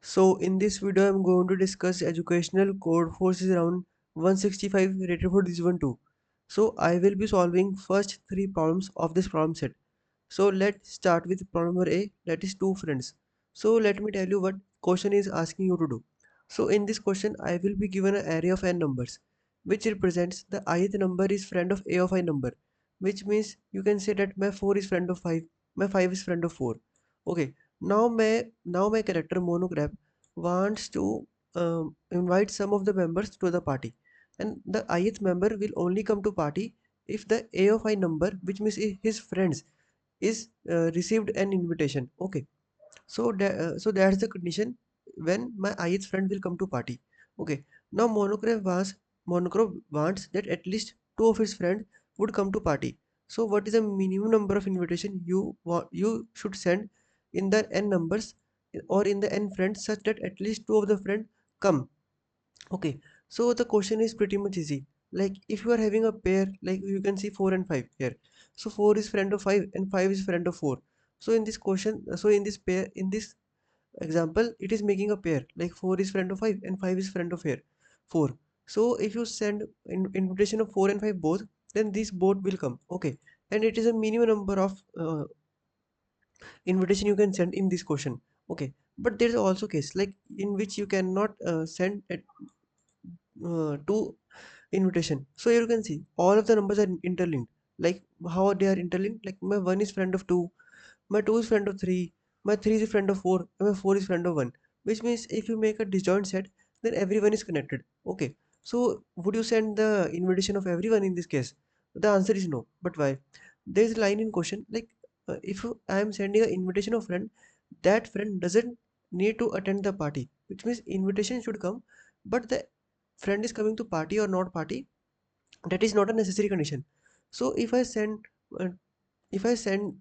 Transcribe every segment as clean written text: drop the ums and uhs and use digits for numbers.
So in this video I'm going to discuss educational code forces around 165 rated for this one too. So I will be solving first three problems of this problem set. So let's start with problem number A, that is two friends. So let me tell you what question is asking you to do. So in this question I will be given an array of n numbers which represents the ith number is friend of a of I number, which means you can say that my 4 is friend of 5, my 5 is friend of 4. Okay, now my character monograph wants to invite some of the members to the party, and the ith member will only come to party if the a of I number, which means his friends, is received an invitation. Okay, so that's the condition when my ith friend will come to party. Okay, now monochrome wants that at least two of his friends would come to party. So what is the minimum number of invitation you should send in the n numbers or in the n friends such that at least two of the friends come? Okay, so the question is pretty much easy. Like if you are having a pair, like you can see 4 and 5 here. So 4 is friend of 5 and 5 is friend of 4. So in this question, so in this pair, in this example, it is making a pair. Like 4 is friend of 5 and 5 is friend of here 4. So if you send invitation of 4 and 5 both, then these both will come. Okay, and it is a minimum number of invitation you can send in this question. Okay, but there is also case like in which you cannot send at two invitation. So you can see all of the numbers are interlinked. Like how they are interlinked, like my 1 is friend of 2, my 2 is friend of 3, my 3 is friend of 4, and my 4 is friend of 1, which means if you make a disjoint set, then everyone is connected. Okay, so would you send the invitation of everyone in this case? The answer is no. But why? There is a line in question like if I am sending an invitation of friend, that friend doesn't need to attend the party, which means invitation should come, but the friend is coming to party or not party, that is not a necessary condition. So uh, if I send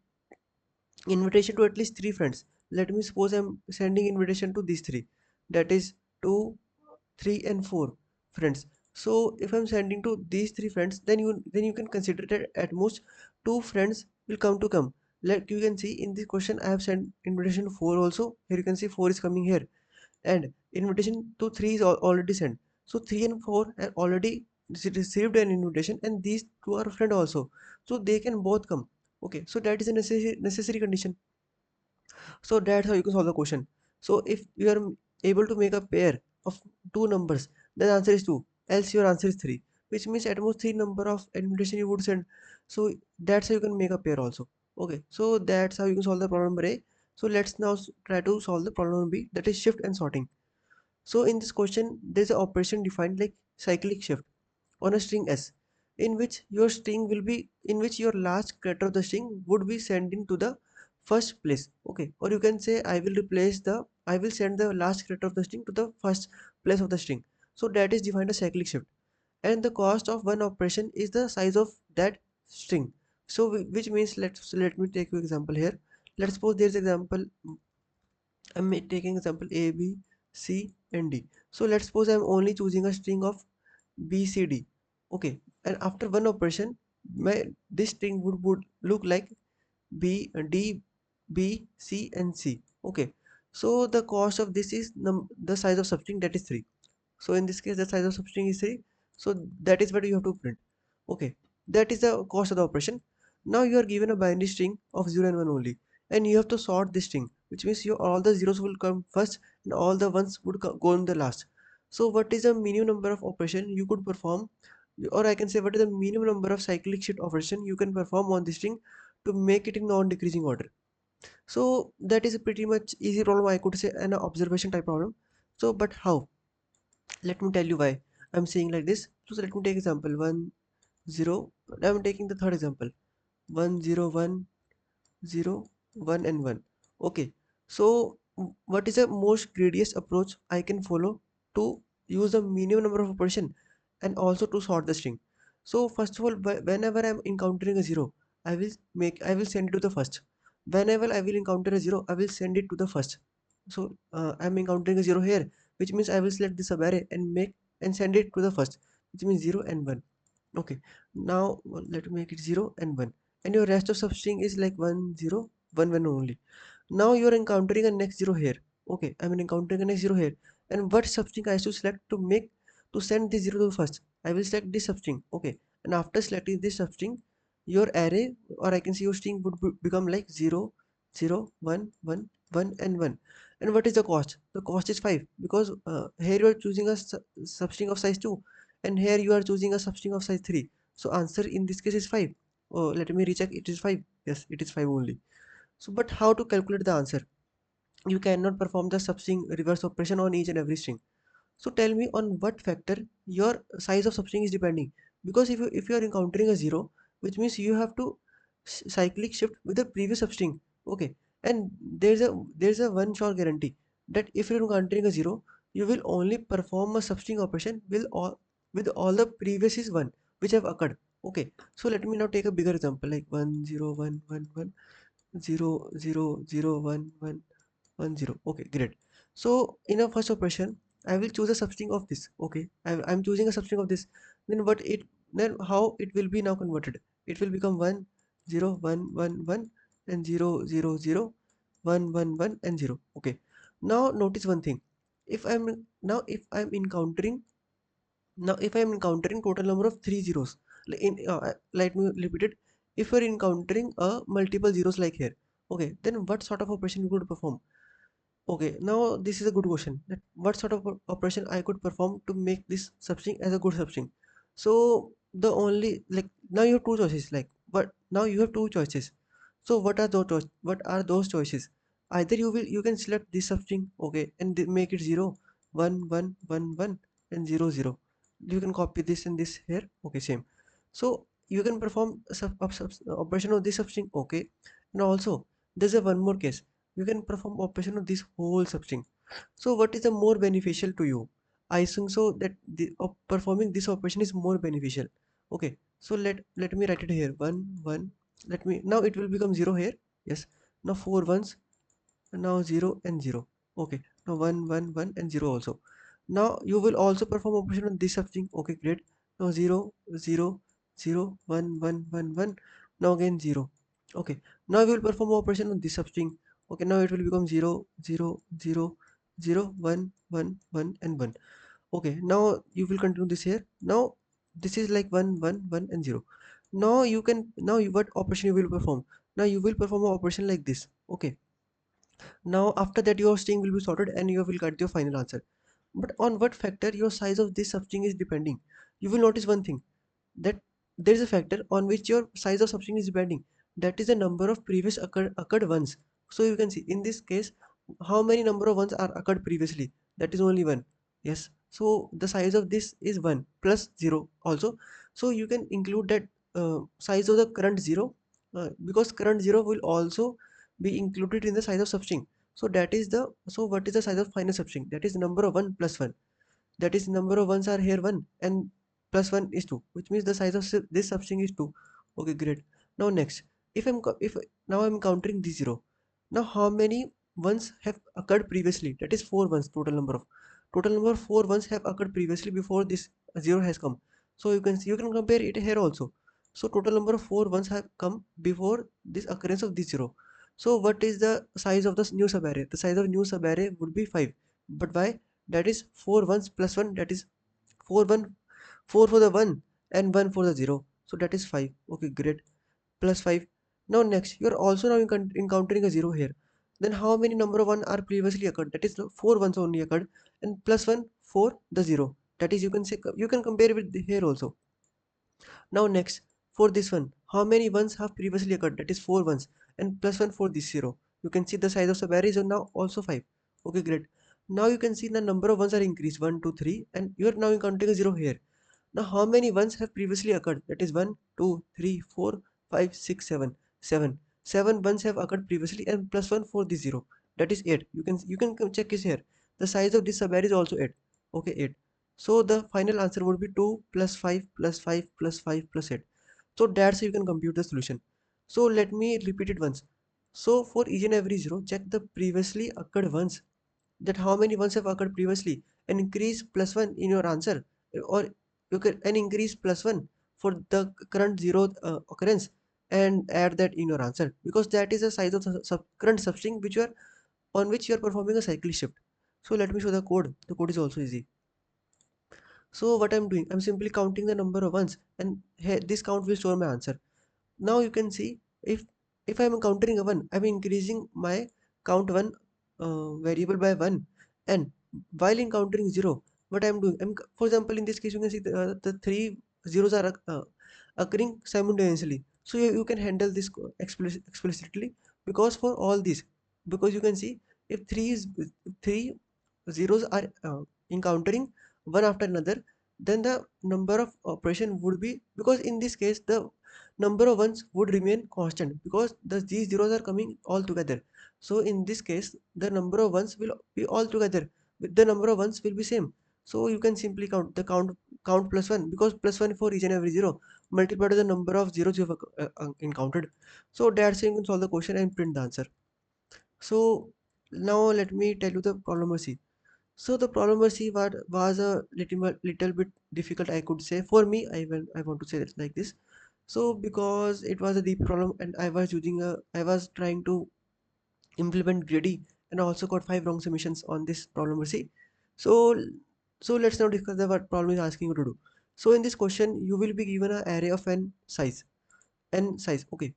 invitation to at least three friends, let me suppose I'm sending invitation to these three, that is 2, 3 and 4 friends. So if I'm sending to these three friends, then you can consider that at most two friends will come. Like you can see in this question I have sent invitation to 4 also. Here you can see 4 is coming here, and invitation to 3 is already sent. So 3 and 4 have already received an invitation, and these two are friend also, so they can both come. Okay, so that is a necessary condition. So that's how you can solve the question. So if you are able to make a pair of two numbers, then the answer is 2, else your answer is 3, which means at most 3 number of invitation you would send. So that's how you can make a pair also. Okay, so that's how you can solve the problem number A. So let's now try to solve the problem number B, that is shift and sorting. So in this question, there's an operation defined like cyclic shift on a string S, in which your last character of the string would be sent into the first place. Okay, or you can say I will send the last character of the string to the first place of the string. So that is defined as cyclic shift, and the cost of one operation is the size of that string. So which means let me take an example here. Let's suppose there's example. I'm taking example A, B, C, and D. So let's suppose I'm only choosing a string of B, C, D. Okay, and after one operation, my this string would look like B, D, B, C, and C. Okay, so the cost of this is the size of substring, that is 3. So in this case, the size of substring is 3. So that is what you have to print. Okay, that is the cost of the operation. Now you are given a binary string of 0 and 1 only, and you have to sort this string, which means all the zeros will come first and all the ones would go in the last. So what is the minimum number of operation you could perform, or I can say what is the minimum number of cyclic shift operation you can perform on this string to make it in non-decreasing order? So that is a pretty much easy problem, I could say, an observation type problem. So but how? Let me tell you why I'm saying like this. So let me take example 1 0. I'm taking the third example 1 0 1 0 1 and 1. Okay, so what is the most greediest approach I can follow to use the minimum number of operation and also to sort the string? So first of all, whenever I'm encountering a 0, I will send it to the first. Whenever I will encounter a 0, I will send it to the first. So I'm encountering a 0 here, which means I will select this subarray and make and send it to the first, which means 0 and 1. Okay, now let me make it 0 and 1, and your rest of substring is like 1 0 1 1 only. Now you are encountering a next 0 here. Okay, I'm encountering a 0 here. And what substring I have to select to send this 0 to first? I will select this substring. Okay, and after selecting this substring, your array, or I can say your string would become like 0, 0, 1, 1, 1, and 1. And what is the cost? The cost is 5, because here you are choosing a substring of size 2, and here you are choosing a substring of size 3. So answer in this case is 5. Oh, let me recheck. It is 5. Yes, it is 5 only. So, but how to calculate the answer? You cannot perform the substring reverse operation on each and every string. So tell me on what factor your size of substring is depending. Because if you are encountering a 0, which means you have to cyclic shift with the previous substring. Okay, and there's a one short guarantee that if you're encountering a 0, you will only perform a substring operation with all the previous is 1 which have occurred. Okay, so let me now take a bigger example like 1 0 1 1 1 0 0 0 1 1 1 0. Okay, great. So in a first operation, I will choose a substring of this. Okay, I'm choosing a substring of this. Then how it will be now converted? It will become 1 0 1 1 1 and 0 0 0 1 1 1 and 0. Okay. Now notice one thing. If I'm encountering total number of three zeros, let me repeat it. If you're encountering a multiple zeros like here, okay, then what sort of operation you could perform? Okay, now this is a good question. That what sort of operation I could perform to make this substring as a good substring? So the only like now you have two choices. Like but now you have two choices. So what are those choices? Either you can select this substring, okay, and make it 0, 1, 1, 1, 1, and 0, 0. You can copy this and this here. Okay, same. So you can perform operation of this substring. Okay, and also there's a one more case. You can perform operation of this whole substring. So what is the more beneficial to you? I think so that performing this operation is more beneficial. Okay, so let me write it here. 1 1. Let me now it will become 0 here. Yes. Now 4 ones, and now 0 and 0. Okay, now 1 1 1 and 0 also. Now you will also perform operation on this substring. Okay, great. Now 0 0 0 1 1 1 1. Now again 0. Okay, now we will perform operation on this substring. Okay, now it will become 0 0 0 0 1 1 1 and 1. Okay, now you will continue this here. Now this is like 1 1 1 and 0. What operation you will perform? Now you will perform an operation like this. Okay, now after that your string will be sorted and you will get your final answer. But on what factor your size of this substring is depending? You will notice one thing, that there is a factor on which your size of substring is depending. That is the number of previous occurred ones. So you can see in this case how many number of ones are occurred previously. That is only one. Yes. So the size of this is 1 plus 0 also. So you can include that size of the current 0, because current 0 will also be included in the size of substring. So what is the size of final substring? That is number of 1 plus 1. That is number of ones are here 1 and plus 1 is 2, which means the size of this substring is 2. Okay, great. Now next, if now I'm counting the 0. Now how many ones have occurred previously? That is 4 ones. Total number of 4 ones have occurred previously before this 0 has come. So you can compare it here also. So total number of 4 ones have come before this occurrence of this 0. So what is the size of the new subarray? The size of new subarray would be 5. But why? That is 4 ones plus 1, that is 4 1, 4 for the 1 and 1 for the 0. So that is 5. Okay, great. Plus 5. Now next, you are also now encountering a 0 here. Then how many number of 1 are previously occurred? That is 4 ones only occurred, and plus 1 for the 0. That is, you can say, you can compare with here also. Now next, for this one, how many ones have previously occurred? That is 4 ones, and plus 1 for this 0. You can see the size of the array is now also 5. Okay, great. Now you can see the number of ones are increased 1, 2, 3, and you are now counting a 0 here. Now how many ones have previously occurred? That is 1, 2, 3, 4, 5, 6, 7. 7. 7 ones have occurred previously and plus 1 for this 0. That is 8. You can check this here. The size of this subarray is also 8. Okay, 8. So the final answer would be 2 plus 5 plus 5 plus 5 plus 8. So that's how you can compute the solution. So let me repeat it once. So for each and every 0, check the previously occurred ones, that how many ones have occurred previously, and increase plus 1 in your answer, or you can and increase plus 1 for the current 0 occurrence, and add that in your answer, because that is the size of the current substring which you are on which you are performing a cycle shift. So let me show the code. The code is also easy. So what I'm doing, I'm simply counting the number of ones, and here this count will store my answer. Now you can see, if I'm encountering a 1, I'm increasing my count 1 variable by 1, and while encountering 0, what I'm doing, for example, in this case you can see the three zeros are occurring simultaneously. So you can handle this explicitly, because for all these, because you can see, if three zeros are encountering one after another, then the number of operation would be, because in this case the number of ones would remain constant, because these zeros are coming all together. So in this case the number of ones will be all together, the number of ones will be same. So you can simply count plus 1, because plus 1 for each and every zero multiplied by the number of zeros you have encountered. So that's how you can solve the question and print the answer. So now let me tell you the problem C. So the problem C was a little bit difficult, I could say. For me, I want to say it like this. So because it was a deep problem, and I was trying to implement greedy, and I also got 5 wrong submissions on this problem C. So let's now discuss the what problem is asking you to do. So in this question you will be given an array of n size, okay,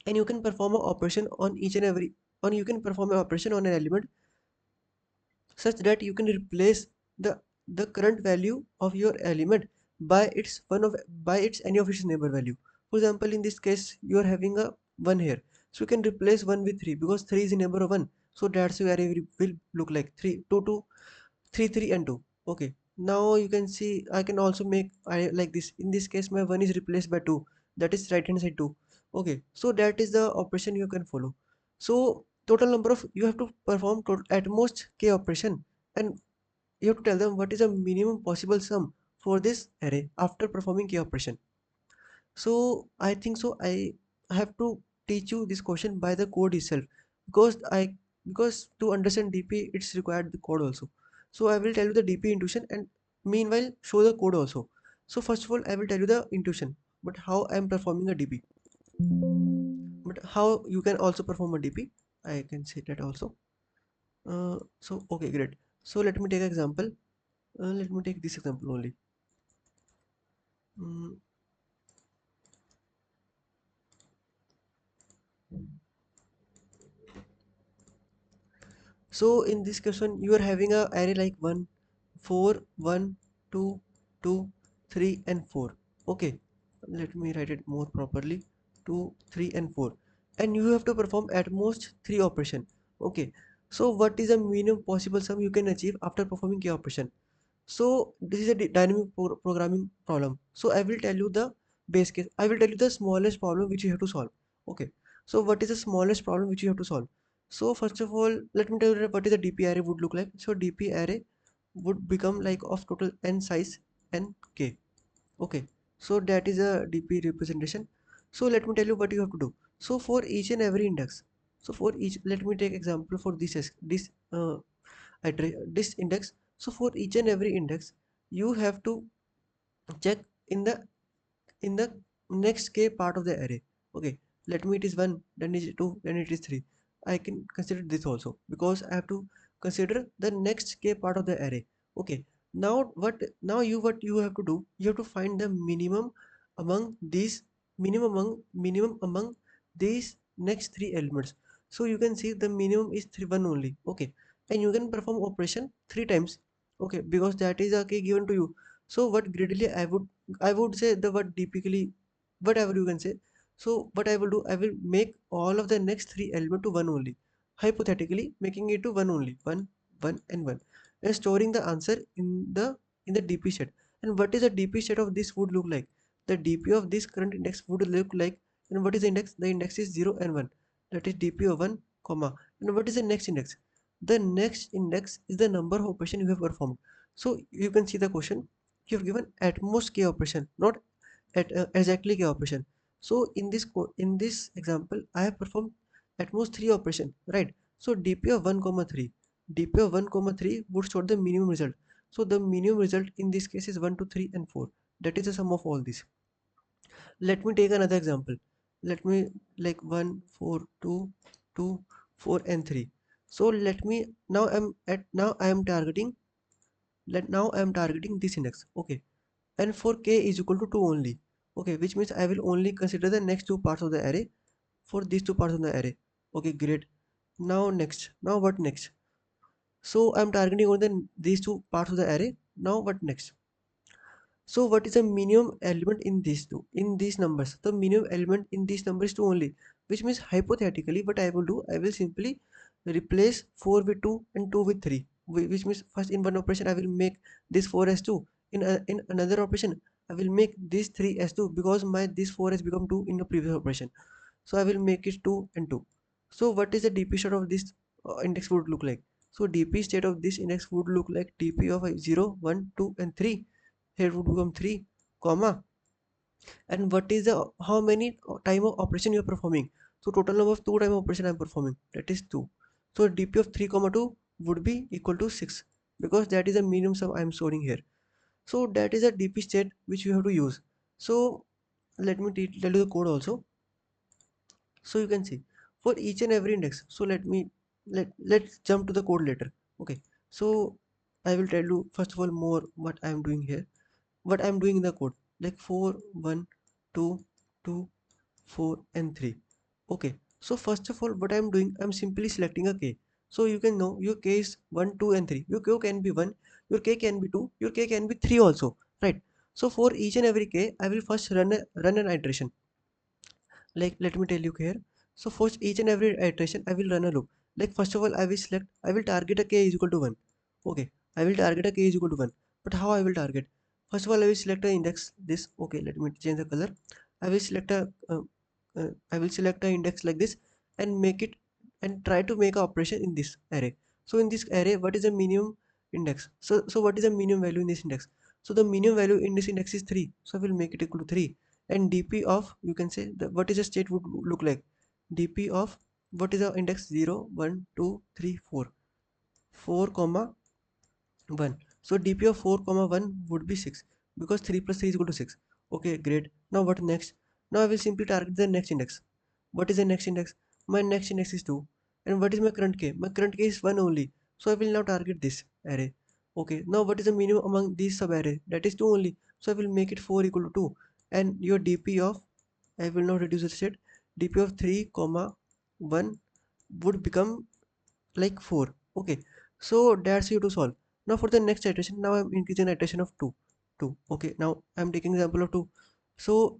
and you can perform an operation on each and every on you can perform an operation on an element such that you can replace the current value of your element by its any of its neighbor value. For example, in this case you are having a 1 here, so you can replace 1 with 3, because 3 is a neighbor of 1. So that's your array will look like 3 2 2 3 3 and 2. Okay, now you can see I can also make I like this. In this case my 1 is replaced by 2, that is right hand side 2. Okay, so that is the operation you can follow. So total number of you have to perform at most k operation, and you have to tell them what is the minimum possible sum for this array after performing k operation. So I think so I have to teach you this question by the code itself, because to understand DP it's required the code also. So I will tell you the DP intuition, and meanwhile show the code also. So first of all I will tell you the intuition, but how I am performing a DP, but how you can also perform a DP, I can say that also. So okay, great. So let me take an example. Let me take this example only. Mm, So in this question, you are having a array like 1, 4, 1, 2, 2, 3, and 4. Okay, let me write it more properly. 2, 3, and 4. And you have to perform at most 3 operation. Okay, so what is the minimum possible sum you can achieve after performing k operation? So this is a dynamic programming problem. So I will tell you the base case. I will tell you the smallest problem which you have to solve. Okay. So what is the smallest problem which you have to solve? So first of all, let me tell you what is a DP array would look like. So DP array would become like of total n size n k. Okay. So that is a DP representation. So let me tell you what you have to do. So for each and every index. So for each, let me take example for this index. So for each and every index you have to check in the in the next k part of the array. Okay, let me it is 1, then it is 2, then it is 3. I can consider this also, because I have to consider the next k part of the array. Okay, now what you have to do, you have to find the among these minimum among these next three elements. So you can see the minimum is 3 1 only. Okay, and you can perform operation 3 times. Okay, because that is a key given to you. So what greedily I would say the word typically, whatever you can say. So what I will do, I will make all of the next three element to one only. Hypothetically, making it to one only, one, and one, and storing the answer in the DP set. And what is the DP set of this would look like? The DP of this current index would look like, and what is the index? The index is 0 and 1. That is DP of 1, comma. And what is the next index? The next index is the number of operation you have performed. So you can see the question, you have given at most k operation, not at exactly k operation. So in this example I have performed at most 3 operation, right? So dp of 1 comma 3, dp of 1 comma 3 would store the minimum result. So the minimum result in this case is 1 2 3 and 4. That is the sum of all these. Let me take another example. Let me like 1 4 2 2 4 and 3. So let me now I am targeting this index. Okay, and for k is equal to 2 only. Okay, which means I will only consider the next two parts of the array for these two parts of the array. Okay, great. Now what next? So I'm targeting on these two parts of the array. Now what next? So what is the minimum element in these two, in these numbers? The minimum element in these numbers 2 only, which means hypothetically what I will do, I will simply replace 4 with 2 and 2 with 3, which means first in one operation I will make this 4 as 2. In another operation I will make this 3 as 2 because my this 4 has become 2 in the previous operation. So I will make it 2 and 2. So what is the DP state of this index would look like? So DP state of this index would look like DP of 0, 1, 2 and 3. Here would become 3, comma. And what is the how many time of operation you are performing? So total number of 2 time of operation I am performing, that is 2. So DP of 3 comma 2 would be equal to 6 because that is the minimum sum I am storing here. So that is a DP state which you have to use. So let me tell you the code also. So you can see for each and every index. So let's jump to the code later. Okay, so I will tell you first of all more what I am doing here, what I am doing in the code, like 4 1 2 2 4 and 3. Okay, so first of all what I am doing, I am simply selecting a k. So you can know your k is 1 2 and 3. Your k can be 1, your k can be 2, your k can be 3 also, right? So for each and every k I will first run an iteration. Like let me tell you here. So for each and every iteration I will run a loop. Like first of all I will target a k is equal to 1. Okay, I will target a k is equal to 1. But how I will target? First of all I will select an index this. Okay, let me change the color. I will select a I will select an index like this and make it and try to make a operation in this array. So in this array what is the minimum index? So what is the minimum value in this index? So the minimum value in this index is 3, so I will make it equal to 3. And dp of, you can say what is the state would look like, dp of what is the index 0 1 2 3 4 4 comma 1. So dp of 4 comma 1 would be 6 because 3 plus 3 is equal to 6. Okay, great. Now what next? Now I will simply target the next index. What is the next index? My next index is 2. And what is my current k? My current k is 1 only, so I will now target this array. Okay, now what is the minimum among these sub array? That is 2 only, so I will make it 4 equal to 2. And your dp of, I will now reduce the state, dp of 3 comma 1 would become like 4. Okay, so that's you to solve. Now for the next iteration, now I'm increasing iteration of 2. Okay, now I'm taking example of 2. So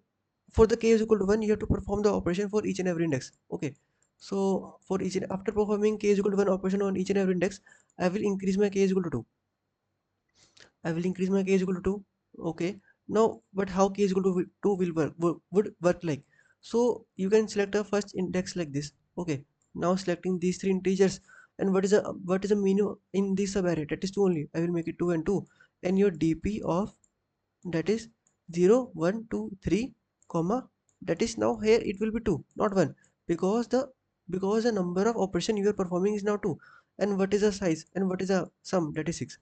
for the k is equal to 1 you have to perform the operation for each and every index. Okay, so for each and after performing k is equal to 1 operation on each and every index, I will increase my k is equal to 2. I will increase my k is equal to 2. Okay. Now, but how k is equal to 2 will would work like? So you can select a first index like this. Okay. Now selecting these three integers, and what is the minimum in this subarray? That is 2 only. I will make it 2 and 2. And your dp of that is 0 1 2 3 comma, that is now here it will be 2 not 1, because the number of operation you are performing is now 2. And what is the size and what is the sum? That is 6.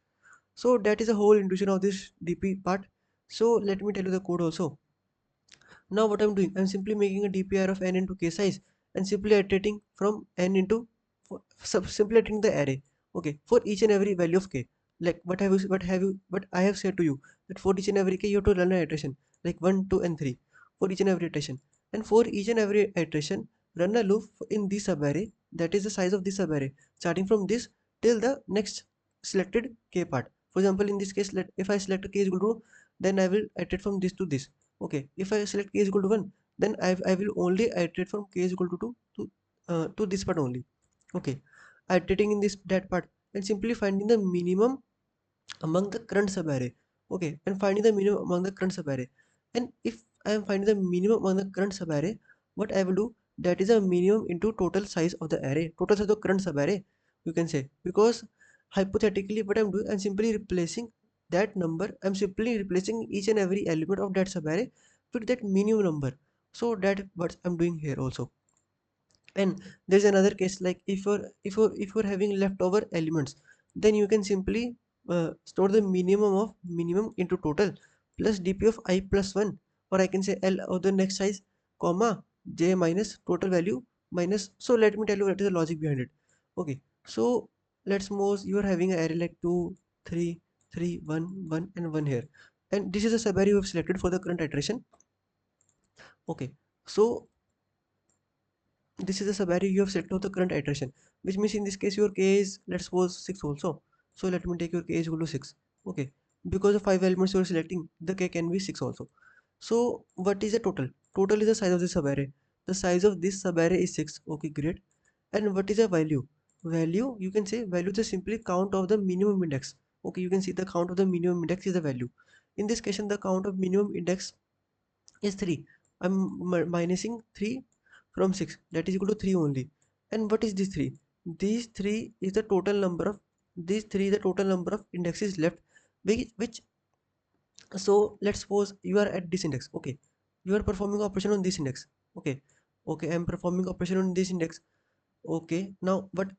So that is the whole intuition of this DP part. So let me tell you the code also. Now what I'm doing, I'm simply making a DPR of n into k size and simply iterating from n into simply iterating the array. Okay, for each and every value of k. Like what I have said to you, that for each and every k you have to run an iteration like 1, 2 and 3 for each and every iteration. And for each and every iteration, run a loop in this subarray, that is the size of this subarray, starting from this till the next selected k part. For example, in this case, if I select a k is equal to, then I will iterate from this to this. Okay, if I select k is equal to 1, then I will only iterate from k is equal to 2 to this part only. Okay, iterating in this that part and simply finding the minimum among the current subarray. Okay, and finding the minimum among the current subarray. And if I am finding the minimum among the current subarray, what I will do, that is a minimum into total size of the array, total size of the current subarray, you can say. Because hypothetically what I'm doing, I'm simply replacing that number, I'm simply replacing each and every element of that subarray with that minimum number. So that what I'm doing here also. And there's another case, like if you're having leftover elements, then you can simply store the minimum of minimum into total plus dp of I plus 1, or I can say l of the next size comma j minus total value minus. So let me tell you what is the logic behind it. Okay, So let's suppose you are having an array like 2, 3, 3, 1, 1 and 1 here, and this is a subarray you have selected for the current iteration. Okay, so this is the subarray you have selected for the current iteration, which means in this case your k is, let's suppose, 6 also. So let me take your k is equal to 6. Okay, because of 5 elements you are selecting, the k can be 6 also. So what is the total? Total is the size of this subarray. The size of this subarray is 6. Okay, great. And what is the value? Value, you can say value is simply count of the minimum index. Okay, you can see the count of the minimum index is the value. In this case the count of minimum index is 3. I'm minusing 3 from 6, that is equal to 3 only. And what is this 3? These 3 is the total number of, these 3 is the total number of indexes left, which so let's suppose you are at this index. Okay, you are performing operation on this index. Okay, okay, I'm performing operation on this index. Okay, now what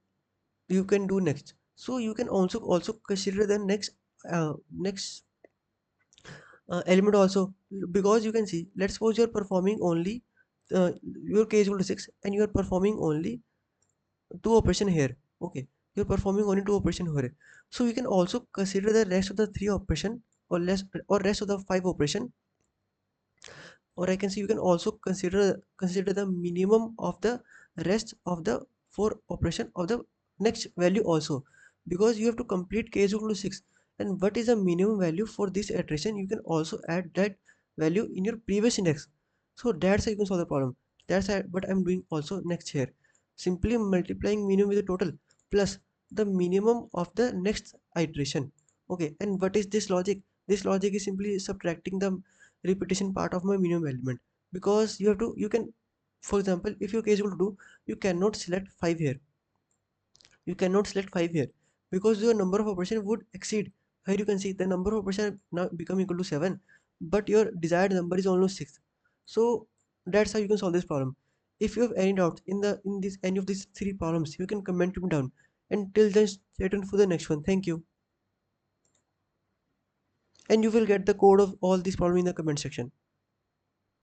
you can do next? So you can also consider the next element also, because you can see, let's suppose you're performing only uh, your k is equal to 6 and you are performing only two operation here. Okay, you're performing only two operation here, so you can also consider the rest of the three operation, or less, or rest of the five operation, or I can say you can also consider the minimum of the rest of the four operation of the next value also, because you have to complete k is equal to 6, and what is the minimum value for this iteration, you can also add that value in your previous index. So that's how you can solve the problem. That's what I'm doing also next here, simply multiplying minimum with the total plus the minimum of the next iteration. Okay, and what is this logic? This logic is simply subtracting the repetition part of my minimum element, because you can, for example, if your case equal to 2, you cannot select 5 here. You cannot select 5 here because your number of operation would exceed. Here you can see the number of operation now become equal to 7, but your desired number is almost 6. So that's how you can solve this problem. If you have any doubts in this any of these three problems, you can comment me down. And till then, stay tuned for the next one. Thank you. And you will get the code of all these problems in the comment section.